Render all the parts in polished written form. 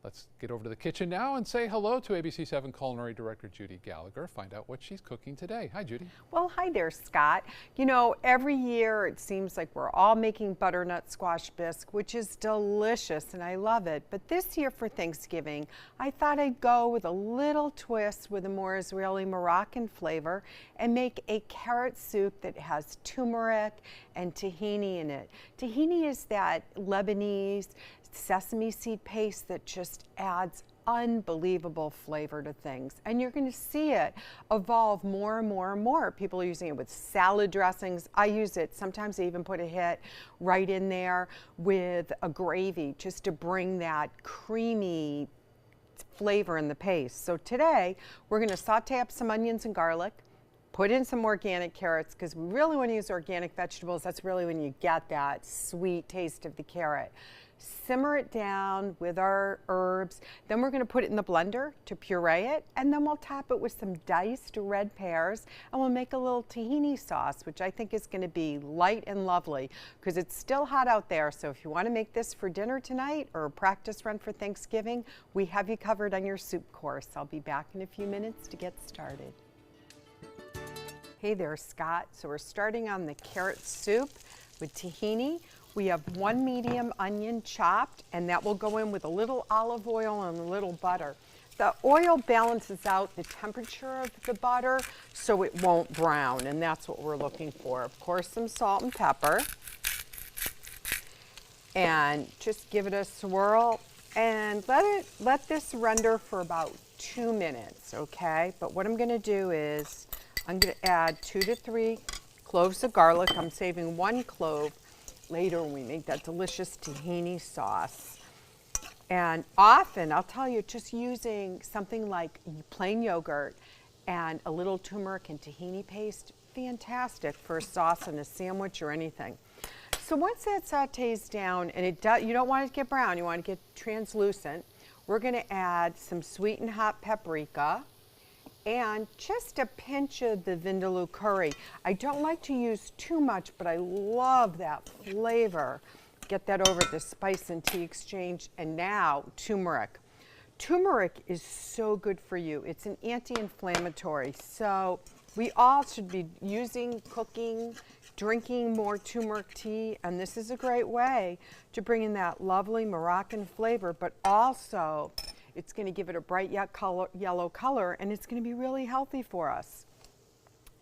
Let's get over to the kitchen now and say hello to ABC7 Culinary Director Judi Gallagher. Find out what she's cooking today. Hi, Judi. Well, hi there, Scott. You know, every year it seems like we're all making butternut squash bisque, which is delicious and I love it. But this year for Thanksgiving, I thought I'd go with a little twist with a more Israeli Moroccan flavor and make a carrot soup that has turmeric and tahini in it. Tahini is that Lebanese sesame seed paste that just adds unbelievable flavor to things, and you're going to see it evolve more and more and more. People are using it with salad dressings. I use it sometimes. I even put a hit right in there with a gravy just to bring that creamy flavor in the paste. So today we're going to saute up some onions and garlic, put in some organic carrots, because we really want to use organic vegetables. That's really when you get that sweet taste of the carrot. Simmer it down with our herbs. Then we're going to put it in the blender to puree it, and then we'll top it with some diced red pears, and we'll make a little tahini sauce, which I think is going to be light and lovely because it's still hot out there. So if you want to make this for dinner tonight or a practice run for Thanksgiving, we have you covered on your soup course. I'll be back in a few minutes to get started. Hey there, Scott. So we're starting on the carrot soup with tahini. We have 1 medium onion chopped, and that will go in with a little olive oil and a little butter. The oil balances out the temperature of the butter so it won't brown, and that's what we're looking for. Of course, some salt and pepper. And just give it a swirl and let this render for about 2 minutes, okay? But what I'm gonna do is I'm gonna add 2 to 3 cloves of garlic. I'm saving 1 clove later when we make that delicious tahini sauce. And often, I'll tell you, just using something like plain yogurt and a little turmeric and tahini paste, fantastic for a sauce in a sandwich or anything. So once that sautés down, and you don't want it to get brown, you want to get translucent, we're going to add some sweetened hot paprika and just a pinch of the vindaloo curry. I don't like to use too much, but I love that flavor. Get that over at the Spice and Tea Exchange. And now turmeric. Turmeric is so good for you. It's an anti-inflammatory. So we all should be using, cooking, drinking more turmeric tea. And this is a great way to bring in that lovely Moroccan flavor, but also it's going to give it a bright yellow color, and it's going to be really healthy for us.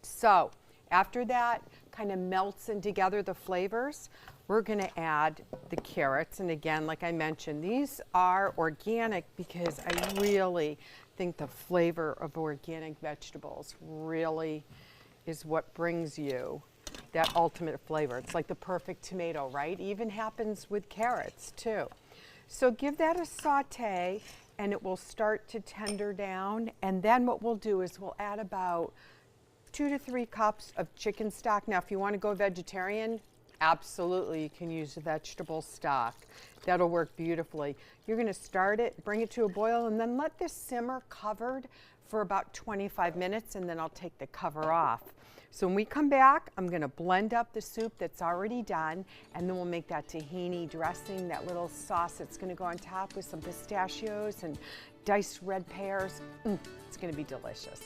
So after that kind of melts in together the flavors, we're going to add the carrots. And again, like I mentioned, these are organic because I really think the flavor of organic vegetables really is what brings you that ultimate flavor. It's like the perfect tomato, right? Even happens with carrots too. So give that a saute, and it will start to tender down. And then what we'll do is we'll add about 2 to 3 cups of chicken stock. Now, if you want to go vegetarian, absolutely, you can use vegetable stock. That'll work beautifully. You're going to start it, bring it to a boil, and then let this simmer covered for about 25 minutes, and then I'll take the cover off. So when we come back, I'm going to blend up the soup that's already done, and then we'll make that tahini dressing, that little sauce that's going to go on top with some pistachios and diced red pears. It's going to be delicious.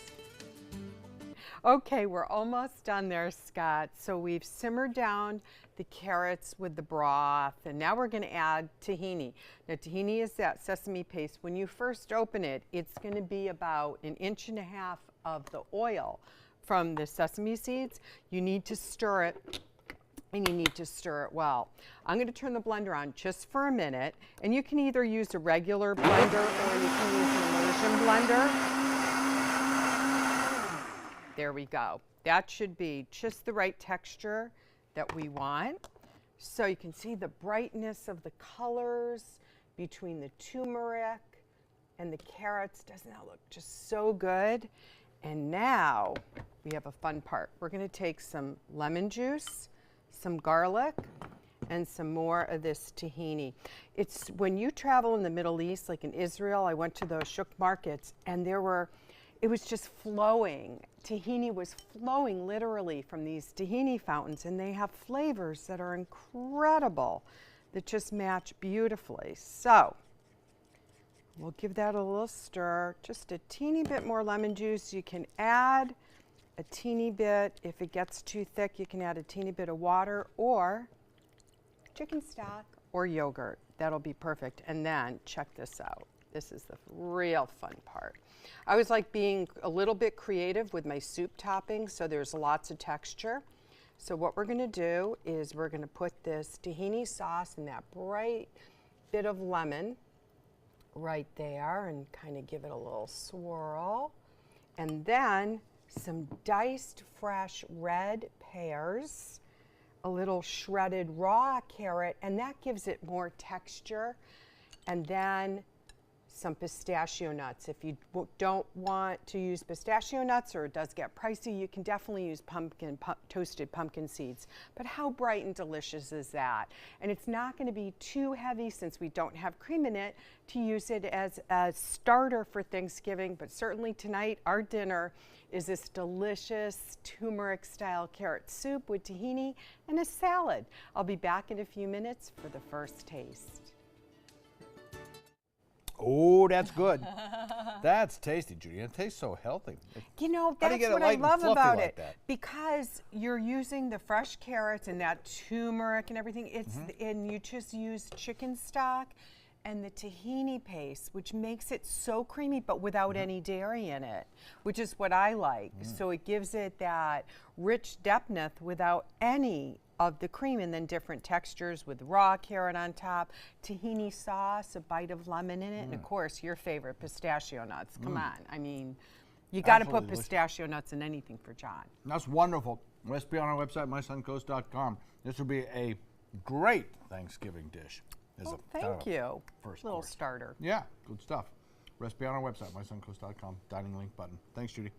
Okay, we're almost done there, Scott. So we've simmered down the carrots with the broth, and now we're going to add tahini. Now, tahini is that sesame paste. When you first open it, it's going to be about 1.5 inches of the oil from the sesame seeds. You need to stir it, and you need to stir it well. I'm going to turn the blender on just for a minute, and you can either use a regular blender or you can use an immersion blender. There we go. That should be just the right texture that we want. So you can see the brightness of the colors between the turmeric and the carrots. Doesn't that look just so good? And now we have a fun part. We're going to take some lemon juice, some garlic, and some more of this tahini. It's when you travel in the Middle East, like in Israel, I went to those shuk markets, and it was just flowing. Tahini was flowing literally from these tahini fountains, and they have flavors that are incredible that just match beautifully. So We'll give that a little stir. Just a teeny bit more lemon juice. You can add a teeny bit. If it gets too thick, you can add a teeny bit of water or chicken stock or yogurt. That'll be perfect. And then check this out. This is the real fun part. I always like being a little bit creative with my soup toppings, so there's lots of texture. So what we're gonna do is we're gonna put this tahini sauce and that bright bit of lemon right there and kind of give it a little swirl. And then some diced fresh red pears, a little shredded raw carrot, and that gives it more texture. And then some pistachio nuts. If you don't want to use pistachio nuts or it does get pricey, you can definitely use toasted pumpkin seeds. But how bright and delicious is that? And it's not going to be too heavy since we don't have cream in it to use it as a starter for Thanksgiving. But certainly tonight, our dinner is this delicious turmeric style carrot soup with tahini and a salad. I'll be back in a few minutes for the first taste. Oh, that's good. That's tasty, Judy. It tastes so healthy. You know, How do you that's get it what I light and love fluffy about like it. that? Because you're using the fresh carrots and that turmeric and everything. It's and you just use chicken stock and the tahini paste, which makes it so creamy, but without any dairy in it, which is what I like. So it gives it that rich depth without any of the cream, and then different textures with raw carrot on top, tahini sauce, a bite of lemon in it, and of course your favorite pistachio nuts. Come on, I mean, you got to put Absolutely delicious. pistachio nuts in anything for John. That's wonderful. Recipe on our website, mysoncoast.com. This would be a great Thanksgiving dish. As Well, a kind of thank a you. First Little course. starter. Yeah, good stuff. Recipe on our website, mysoncoast.com. Dining link button. Thanks, Judy.